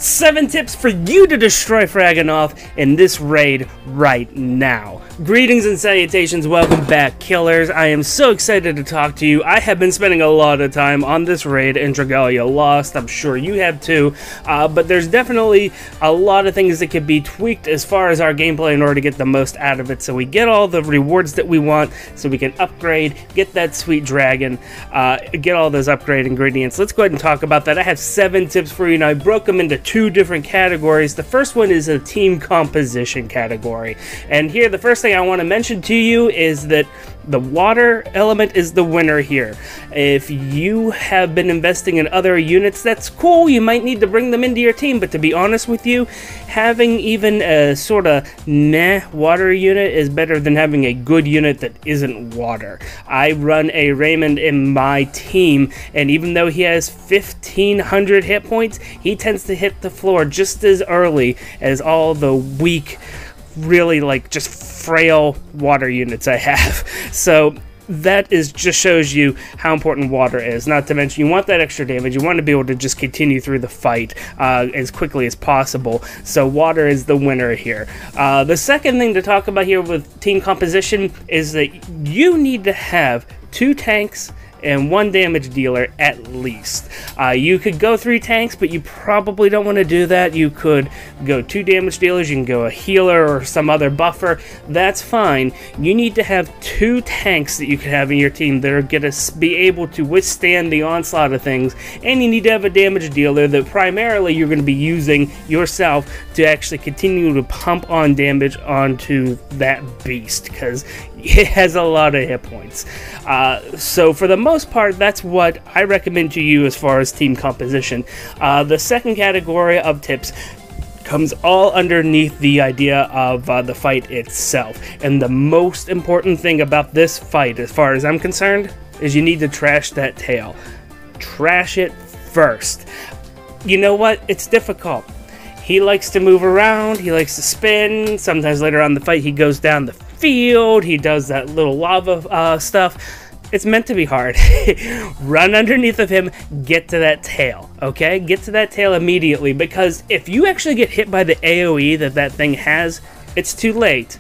7 tips for you to destroy Phraeganoth in this raid right now. Greetings and salutations, welcome back, killers. I am so excited to talk to you. I have been spending a lot of time on this raid in Dragalia Lost. I'm sure you have too, but there's definitely a lot of things that could be tweaked as far as our gameplay in order to get the most out of it, so we get all the rewards that we want, so we can upgrade, get that sweet dragon, get all those upgrade ingredients. Let's go ahead and talk about that. I have 7 tips for you, and I broke them into 2 different categories. The first one is a team composition category, and here the first thing I want to mention to you is that the water element is the winner here. If you have been investing in other units, that's cool. You might need to bring them into your team, but to be honest with you, having even a sort of meh water unit is better than having a good unit that isn't water. I run a Raymond in my team, and even though he has 1,500 hit points, he tends to hit the floor just as early as all the weak, really like just frail water units I have. So that just shows you how important water is. Not to mention, you want that extra damage. You want to be able to just continue through the fight as quickly as possible. So water is the winner here. The second thing to talk about here with team composition is that you need to have 2 tanks and 1 damage dealer at least. You could go 3 tanks, but you probably don't want to do that. You could go 2 damage dealers, you can go a healer or some other buffer. That's fine. You need to have 2 tanks that you can have in your team that are going to be able to withstand the onslaught of things, and you need to have a damage dealer that primarily you're going to be using yourself to actually continue to pump on damage onto that beast, because it has a lot of hit points. So for the most part, that's what I recommend to you as far as team composition. The second category of tips comes all underneath the idea of the fight itself. And the most important thing about this fight, as far as I'm concerned, is you need to trash that tail. Trash it first. You know what? It's difficult. He likes to move around, he likes to spin. Sometimes later on in the fight he goes down the field, he does that little lava stuff. It's meant to be hard. Run underneath of him, get to that tail, okay? Get to that tail immediately, because if you actually get hit by the AoE that thing has, it's too late.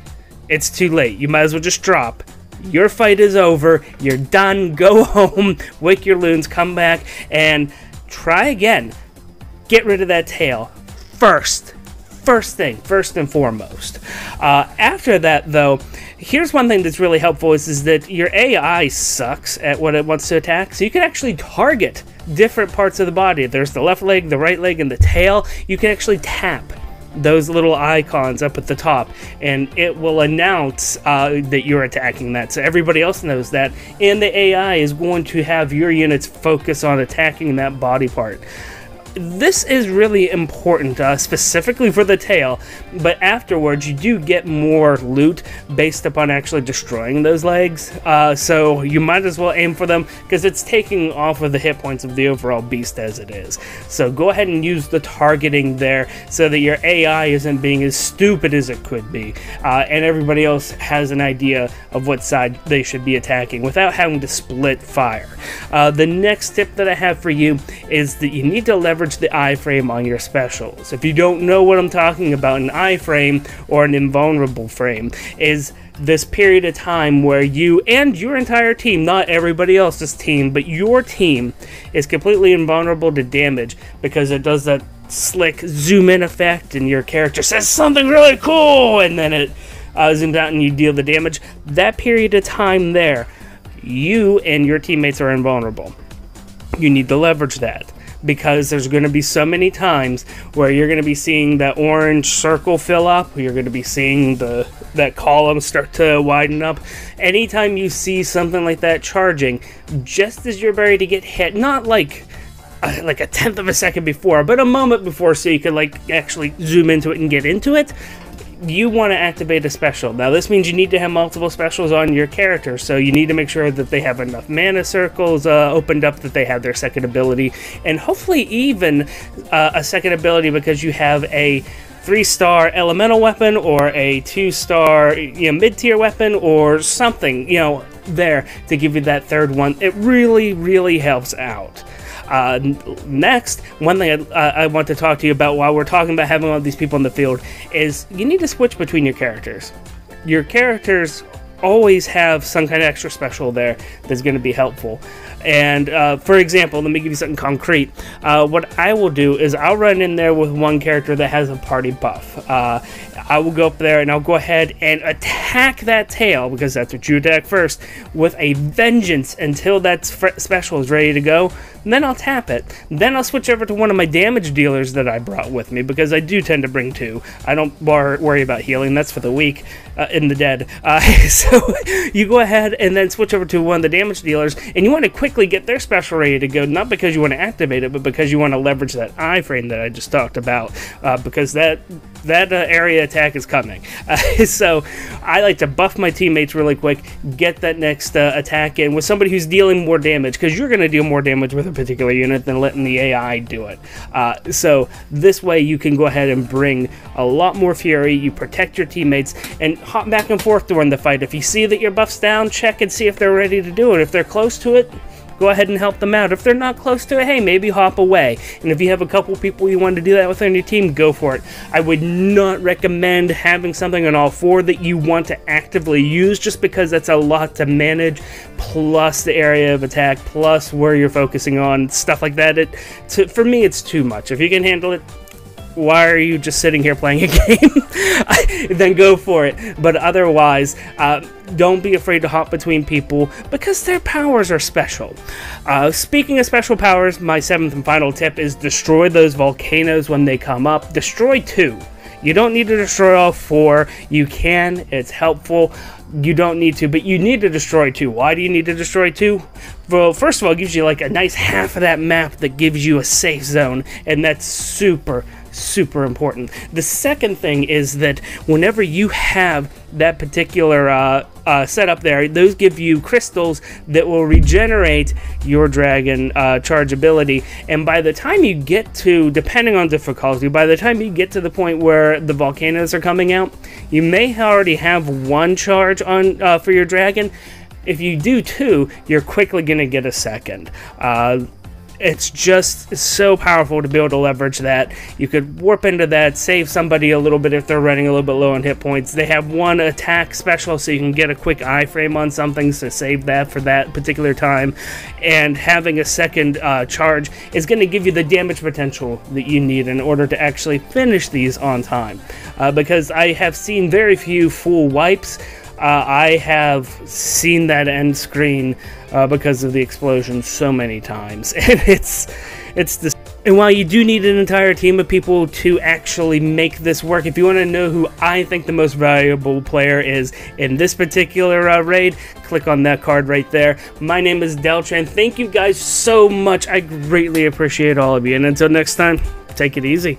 It's too late. You might as well just drop. Your fight is over, you're done, go home, wake your loons, come back, and try again. Get rid of that tail. First and foremost. After that, though, here's one thing that's really helpful is that your AI sucks at what it wants to attack, so you can actually target different parts of the body. There's the left leg, the right leg, and the tail. You can actually tap those little icons up at the top, and it will announce that you're attacking that, so everybody else knows that, and the AI is going to have your units focus on attacking that body part. This is really important, specifically for the tail, but afterwards you do get more loot based upon actually destroying those legs, so you might as well aim for them, because it's taking off of the hit points of the overall beast as it is. So go ahead and use the targeting there so that your AI isn't being as stupid as it could be, and everybody else has an idea of what side they should be attacking without having to split fire. The next tip that I have for you is that you need to leverage the iframe on your specials. If you don't know what I'm talking about, an iframe or an invulnerable frame is this period of time where you and your entire team, not everybody else's team, but your team is completely invulnerable to damage, because it does that slick zoom in effect and your character says something really cool and then it zooms out and you deal the damage. That period of time there, you and your teammates are invulnerable. You need to leverage that, because there's going to be so many times where you're going to be seeing that orange circle fill up, you're going to be seeing that column start to widen up. Anytime you see something like that charging, just as you're ready to get hit, not like a tenth of a second before, but a moment before, so you can like actually zoom into it and get into it, you want to activate a special. Now this means you need to have multiple specials on your character, so you need to make sure that they have enough mana circles opened up, that they have their second ability, and hopefully even a second ability because you have a 3-star elemental weapon or a 2-star mid-tier weapon or something there to give you that third one. It really helps out. Next, one thing I want to talk to you about while we're talking about having all these people in the field is you need to switch between your characters. Your characters always have some kind of extra special there that's going to be helpful. And for example, let me give you something concrete. What I will do is I'll run in there with one character that has a party buff. I will go up there and I'll go ahead and attack that tail, because that's what you attack first, with a vengeance until that special is ready to go. And then I'll tap it. Then I'll switch over to one of my damage dealers that I brought with me, because I do tend to bring two. I don't worry about healing. That's for the weak and the dead. So you go ahead and then switch over to one of the damage dealers, and you want to quickly get their special ready to go, not because you want to activate it, but because you want to leverage that iframe that I just talked about, because that area attack is coming. So I like to buff my teammates really quick, get that next attack in with somebody who's dealing more damage, because you're going to deal more damage with a particular unit than letting the AI do it. So this way you can go ahead and bring a lot more fury, you protect your teammates, and hop back and forth during the fight. If you see that your buff's down, check and see if they're ready to do it. If they're close to it, go ahead and help them out. If they're not close to it, hey, maybe hop away. And if you have a couple people you want to do that with on your team, go for it. I would not recommend having something on all four that you want to actively use, just because that's a lot to manage, plus the area of attack, plus where you're focusing on, stuff like that. For me, it's too much. If you can handle it, why are you just sitting here playing a game? Then go for it. But otherwise, don't be afraid to hop between people, because their powers are special. Speaking of special powers, my 7th and final tip is destroy those volcanoes when they come up. Destroy 2. You don't need to destroy all 4. You can. It's helpful. You don't need to, but you need to destroy 2. Why do you need to destroy 2? Well, first of all, it gives you like a nice half of that map that gives you a safe zone, and that's super important. The second thing is that whenever you have that particular setup there, those give you crystals that will regenerate your dragon charge ability, and by the time you get to, depending on difficulty, by the time you get to the point where the volcanoes are coming out, you may already have 1 charge on for your dragon. If you do 2, you're quickly going to get a second. It's just so powerful to be able to leverage that. You could warp into that, save somebody a little bit if they're running a little bit low on hit points. They have 1 attack special, so you can get a quick iframe on something, so save that for that particular time. And having a second charge is going to give you the damage potential that you need in order to actually finish these on time. Because I have seen very few full wipes. I have seen that end screen because of the explosion so many times, and it's this. And while you do need an entire team of people to actually make this work, if you want to know who I think the most valuable player is in this particular raid, click on that card right there. My name is Deltran. Thank you guys so much. I greatly appreciate all of you, and until next time, take it easy.